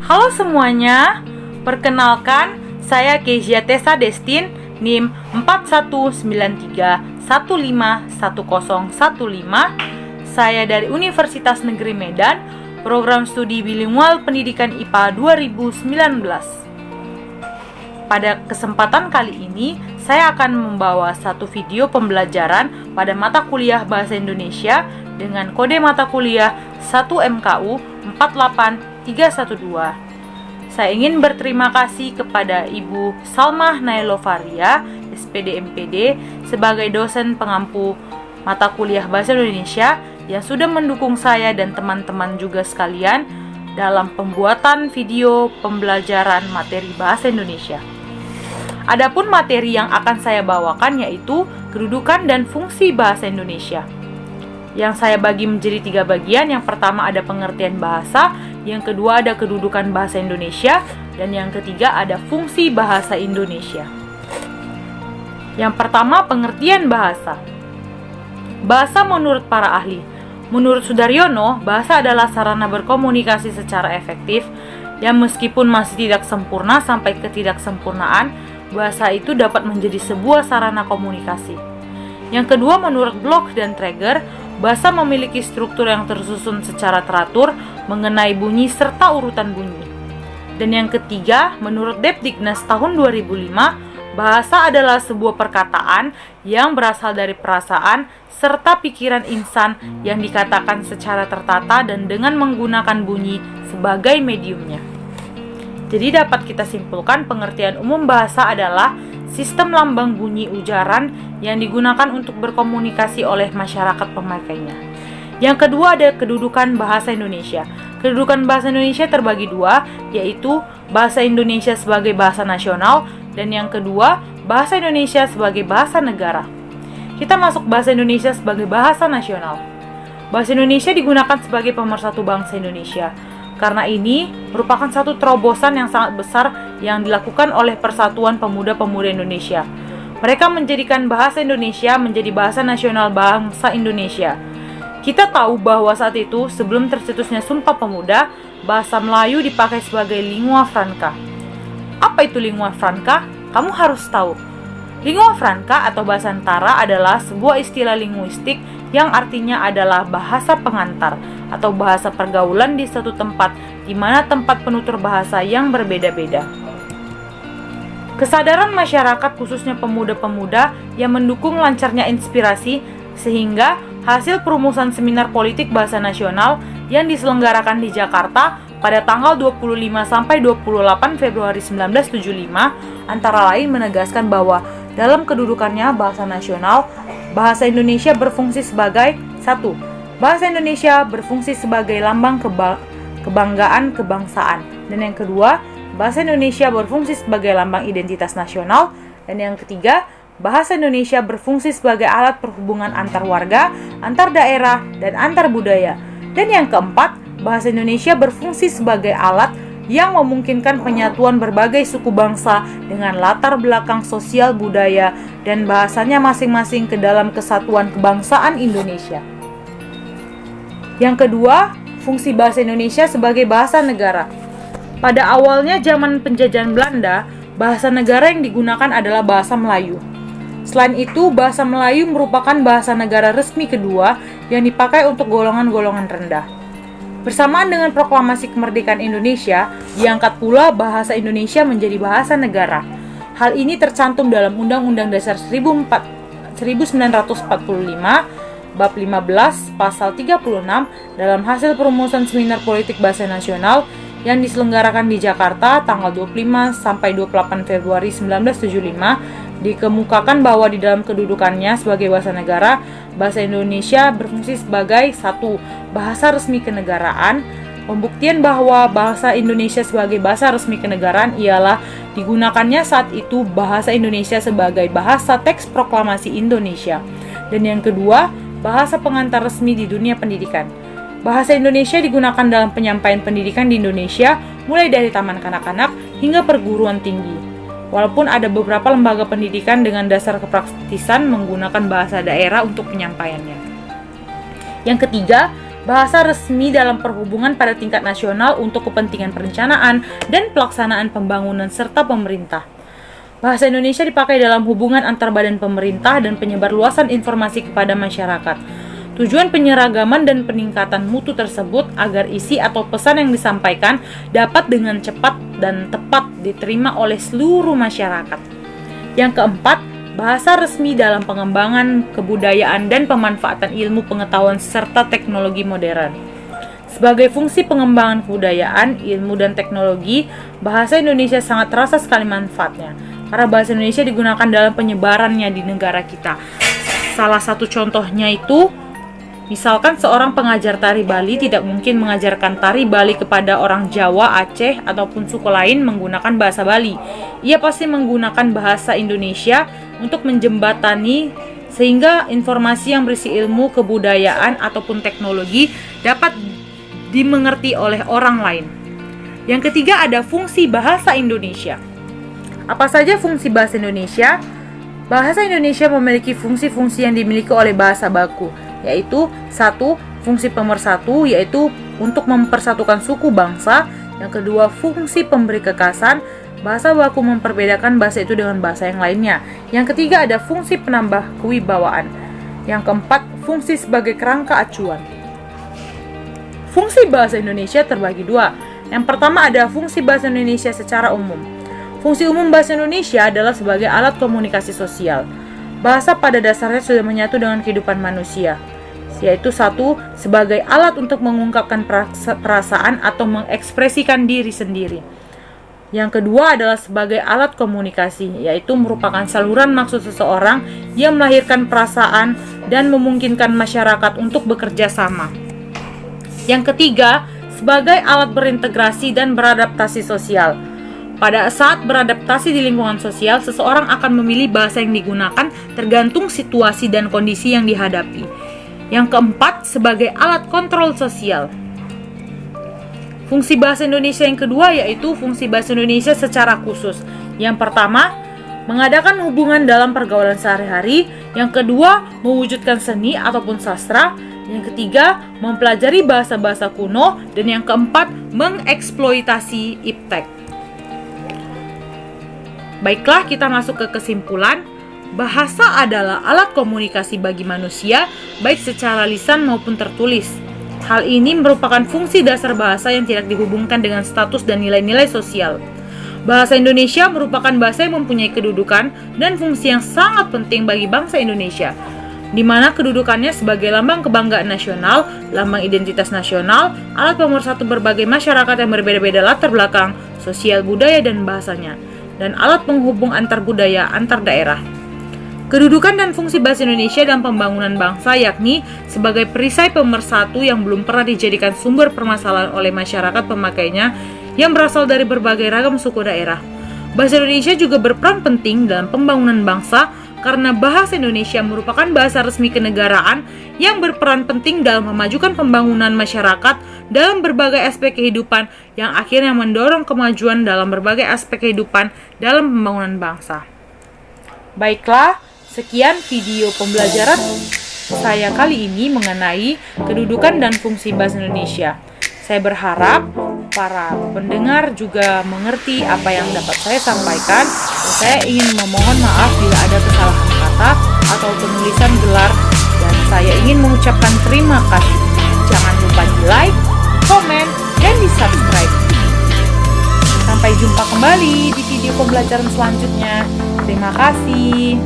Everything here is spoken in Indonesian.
Halo semuanya, perkenalkan saya Kezia Tessa Destin, NIM 4193151015. Saya dari Universitas Negeri Medan, Program Studi Bilingual Pendidikan IPA 2019. Pada kesempatan kali ini, saya akan membawa satu video pembelajaran pada mata kuliah Bahasa Indonesia dengan kode mata kuliah 1MKU 48312. Saya ingin berterima kasih kepada Ibu Salmah Nailovaria, SPD MPD, sebagai dosen pengampu mata kuliah Bahasa Indonesia yang sudah mendukung saya dan teman-teman juga sekalian dalam pembuatan video pembelajaran materi Bahasa Indonesia. Adapun materi yang akan saya bawakan yaitu kedudukan dan fungsi bahasa Indonesia. Yang saya bagi menjadi 3 bagian. Yang pertama ada pengertian bahasa, yang kedua ada kedudukan bahasa Indonesia, dan yang ketiga ada fungsi bahasa Indonesia. Yang pertama, pengertian bahasa. Bahasa menurut para ahli. Menurut Sudaryono, bahasa adalah sarana berkomunikasi secara efektif yang meskipun masih tidak sempurna sampai ketidaksempurnaan, bahasa itu dapat menjadi sebuah sarana komunikasi. Yang kedua, menurut Bloch dan Traeger, bahasa memiliki struktur yang tersusun secara teratur mengenai bunyi serta urutan bunyi. Dan yang ketiga, menurut Debdignas tahun 2005, bahasa adalah sebuah perkataan yang berasal dari perasaan serta pikiran insan yang dikatakan secara tertata dan dengan menggunakan bunyi sebagai mediumnya. Jadi dapat kita simpulkan pengertian umum bahasa adalah sistem lambang bunyi ujaran yang digunakan untuk berkomunikasi oleh masyarakat pemakainya. Yang kedua ada kedudukan bahasa Indonesia. Kedudukan bahasa Indonesia terbagi 2, yaitu bahasa Indonesia sebagai bahasa nasional dan yang kedua bahasa Indonesia sebagai bahasa negara. Kita masuk bahasa Indonesia sebagai bahasa nasional. Bahasa Indonesia digunakan sebagai pemersatu bangsa Indonesia. Karena ini merupakan satu terobosan yang sangat besar yang dilakukan oleh Persatuan Pemuda-Pemudi Indonesia. Mereka menjadikan bahasa Indonesia menjadi bahasa nasional bangsa Indonesia. Kita tahu bahwa saat itu, sebelum tercetusnya Sumpah Pemuda, bahasa Melayu dipakai sebagai lingua franca. Apa itu lingua franca? Kamu harus tahu. Lingua franca atau bahasa antara adalah sebuah istilah linguistik yang artinya adalah bahasa pengantar atau bahasa pergaulan di suatu tempat di mana tempat penutur bahasa yang berbeda-beda. Kesadaran masyarakat khususnya pemuda-pemuda yang mendukung lancarnya inspirasi sehingga hasil perumusan seminar politik bahasa nasional yang diselenggarakan di Jakarta pada tanggal 25 sampai 28 Februari 1975 antara lain menegaskan bahwa dalam kedudukannya bahasa nasional, bahasa Indonesia berfungsi sebagai 1. Bahasa Indonesia berfungsi sebagai lambang kebanggaan kebangsaan. Dan yang kedua, bahasa Indonesia berfungsi sebagai lambang identitas nasional. Dan yang ketiga, bahasa Indonesia berfungsi sebagai alat perhubungan antar warga, antar daerah, dan antar budaya. Dan yang keempat, bahasa Indonesia berfungsi sebagai alat yang memungkinkan penyatuan berbagai suku bangsa dengan latar belakang sosial budaya dan bahasanya masing-masing ke dalam kesatuan kebangsaan Indonesia. Yang kedua, fungsi bahasa Indonesia sebagai bahasa negara. Pada awalnya zaman penjajahan Belanda, bahasa negara yang digunakan adalah bahasa Melayu. Selain itu, bahasa Melayu merupakan bahasa negara resmi kedua yang dipakai untuk golongan-golongan rendah. Bersamaan dengan proklamasi kemerdekaan Indonesia, diangkat pula bahasa Indonesia menjadi bahasa negara. Hal ini tercantum dalam Undang-Undang Dasar 1945, Bab 15, Pasal 36 dalam hasil perumusan seminar politik bahasa nasional yang diselenggarakan di Jakarta tanggal 25 sampai 28 Februari 1975 dikemukakan bahwa di dalam kedudukannya sebagai bahasa negara, bahasa Indonesia berfungsi sebagai 1. Bahasa resmi kenegaraan. Pembuktian bahwa bahasa Indonesia sebagai bahasa resmi kenegaraan ialah digunakannya saat itu bahasa Indonesia sebagai bahasa teks proklamasi Indonesia. Dan yang kedua, bahasa pengantar resmi di dunia pendidikan. Bahasa Indonesia digunakan dalam penyampaian pendidikan di Indonesia mulai dari taman kanak-kanak hingga perguruan tinggi. Walaupun ada beberapa lembaga pendidikan dengan dasar kepraktisan menggunakan bahasa daerah untuk penyampaiannya. Yang ketiga, bahasa resmi dalam perhubungan pada tingkat nasional untuk kepentingan perencanaan dan pelaksanaan pembangunan serta pemerintah. Bahasa Indonesia dipakai dalam hubungan antar badan pemerintah dan penyebarluasan informasi kepada masyarakat. Tujuan penyeragaman dan peningkatan mutu tersebut agar isi atau pesan yang disampaikan dapat dengan cepat dan tepat diterima oleh seluruh masyarakat. Yang keempat, bahasa resmi dalam pengembangan kebudayaan dan pemanfaatan ilmu pengetahuan serta teknologi modern. Sebagai fungsi pengembangan kebudayaan, ilmu, dan teknologi, bahasa Indonesia sangat terasa sekali manfaatnya. Karena bahasa Indonesia digunakan dalam penyebarannya di negara kita. Salah satu contohnya itu, misalkan seorang pengajar tari Bali tidak mungkin mengajarkan tari Bali kepada orang Jawa, Aceh, ataupun suku lain menggunakan bahasa Bali. Ia pasti menggunakan bahasa Indonesia untuk menjembatani sehingga informasi yang berisi ilmu, kebudayaan, ataupun teknologi dapat dimengerti oleh orang lain. Yang ketiga ada fungsi bahasa Indonesia. Apa saja fungsi bahasa Indonesia? Bahasa Indonesia memiliki fungsi-fungsi yang dimiliki oleh bahasa baku, yaitu 1. Fungsi pemersatu, yaitu untuk mempersatukan suku bangsa. Yang kedua, fungsi pemberi kekasan. Bahasa baku memperbedakan bahasa itu dengan bahasa yang lainnya. Yang ketiga ada fungsi penambah kewibawaan. Yang keempat, fungsi sebagai kerangka acuan. Fungsi bahasa Indonesia terbagi dua. Yang pertama ada fungsi bahasa Indonesia secara umum. Fungsi umum bahasa Indonesia adalah sebagai alat komunikasi sosial. Bahasa pada dasarnya sudah menyatu dengan kehidupan manusia, yaitu 1. Sebagai alat untuk mengungkapkan perasaan atau mengekspresikan diri sendiri. Yang kedua adalah sebagai alat komunikasi, yaitu merupakan saluran maksud seseorang yang melahirkan perasaan dan memungkinkan masyarakat untuk bekerja sama. Yang ketiga, sebagai alat berintegrasi dan beradaptasi sosial. Pada saat beradaptasi di lingkungan sosial, seseorang akan memilih bahasa yang digunakan tergantung situasi dan kondisi yang dihadapi. Yang keempat, sebagai alat kontrol sosial. Fungsi bahasa Indonesia yang kedua yaitu fungsi bahasa Indonesia secara khusus. Yang pertama, mengadakan hubungan dalam pergaulan sehari-hari. Yang kedua, mewujudkan seni ataupun sastra. Yang ketiga, mempelajari bahasa-bahasa kuno. Dan yang keempat, mengeksploitasi iptek. Baiklah, kita masuk ke kesimpulan. Bahasa adalah alat komunikasi bagi manusia, baik secara lisan maupun tertulis. Hal ini merupakan fungsi dasar bahasa yang tidak dihubungkan dengan status dan nilai-nilai sosial. Bahasa Indonesia merupakan bahasa yang mempunyai kedudukan dan fungsi yang sangat penting bagi bangsa Indonesia, di mana kedudukannya sebagai lambang kebanggaan nasional, lambang identitas nasional, alat pemersatu berbagai masyarakat yang berbeda-beda latar belakang, sosial, budaya, dan bahasanya, dan alat penghubung antar budaya, antar daerah. Kedudukan dan fungsi bahasa Indonesia dalam pembangunan bangsa yakni sebagai perisai pemersatu yang belum pernah dijadikan sumber permasalahan oleh masyarakat pemakainya yang berasal dari berbagai ragam suku daerah. Bahasa Indonesia juga berperan penting dalam pembangunan bangsa karena bahasa Indonesia merupakan bahasa resmi kenegaraan yang berperan penting dalam memajukan pembangunan masyarakat dalam berbagai aspek kehidupan yang akhirnya mendorong kemajuan dalam berbagai aspek kehidupan dalam pembangunan bangsa. Baiklah, sekian video pembelajaran saya kali ini mengenai kedudukan dan fungsi bahasa Indonesia. Saya berharap para pendengar juga mengerti apa yang dapat saya sampaikan. Saya ingin memohon maaf bila ada kesalahan kata atau penulisan gelar, dan saya ingin mengucapkan terima kasih. Jangan lupa di like, komen, dan di subscribe. Sampai jumpa kembali di video pembelajaran selanjutnya. Terima kasih.